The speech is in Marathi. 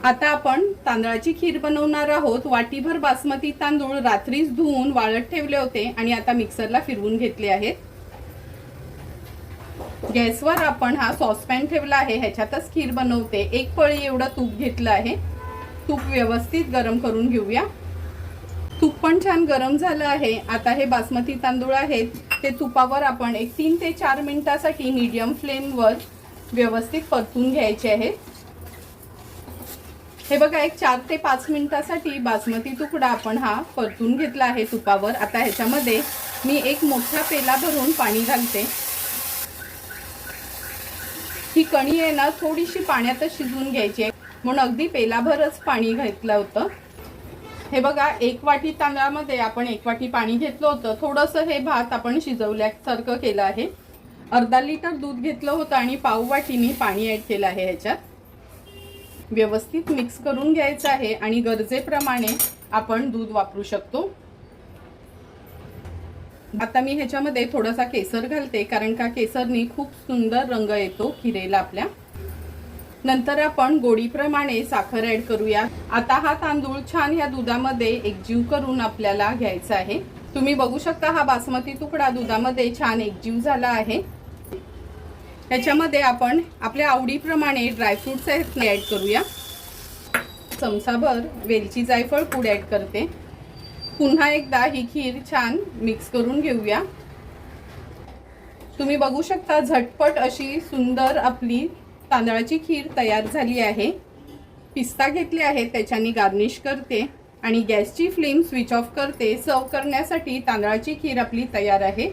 आता आपण तांदळाची खीर बनवणार आहोत। वाटीभर बासमती तांदूळ रात्रीच धुवून वाळत ठेवले होते आणि आता मिक्सरला फिरवून घेतले आहेत। गॅसवर आपण हा सॉसपॅन ठेवला आहे, ह्याच्यातच खीर बनवते। एक पळी एवढं तूप घेतलं आहे। तूप व्यवस्थित गरम करून घेऊया। तूप पण छान गरम झालं आहे। आता हे बासमती तांदूळ आहेत ते तुपावर आपण एक 3 ते 4 मिनिटांसाठी मीडियम फ्लेमवर व्यवस्थित परतून घ्यायचे आहेत। हे बघा, एक 4 ते 5 मिनिटांसाठी बासमती तुकडा आपण हा परतून घेतला आहे तुपावर। आता ह्याच्यामध्ये मी एक मोठा पेला भरून पाणी घालते। ही कणी आहे ना थोडीशी पाण्यातच शिजवून घ्यायची आहे, म्हणून अगदी पेलाभरच पाणी घातलं होतं। हे बघा, 1 वाटी तांदळामध्ये आपण 1 वाटी पाणी घेतलं होतं। थोडंसं हे भात आपण शिजवल्यासारखं केलं आहे। अर्धा लिटर दूध घेतलं होतं आणि पाव वाटी मी पाणी ॲड केलं आहे। ह्याच्यात व्यवस्थित मिक्स करून घ्यायचं आहे आणि गरजेप्रमाणे आपण दूध वापरू शकतो। आता मी ह्याच्यामध्ये थोडासा केसर घालते, कारण का केसरनी खूप सुंदर रंग येतो खिरेला आपल्या। नंतर आपण गोडीप्रमाणे साखर ॲड करूया। आता हा तांदूळ छान ह्या दुधामध्ये एकजीव करून आपल्याला घ्यायचा आहे। तुम्ही बघू शकता हा बासमती तुकडा दुधामध्ये छान एकजीव झाला आहे। ह्याच्यामध्ये आपण आपल्या आवडीप्रमाणे ड्रायफ्रुट्स ॲड करूया। चमचाभर वेलची जायफळ पूड ॲड करते। पुन्हा एकदा ही खीर छान मिक्स करून घेऊया। तुम्ही बघू शकता झटपट अशी सुंदर आपली तांदळाची खीर तयार झाली आहे। पिस्ता घेतले आहेत, त्याच्यानी गार्निश करते आणि गॅसची फ्लेम स्विच ऑफ करते। सर्व करण्यासाठी तांदळाची खीर आपली तयार आहे।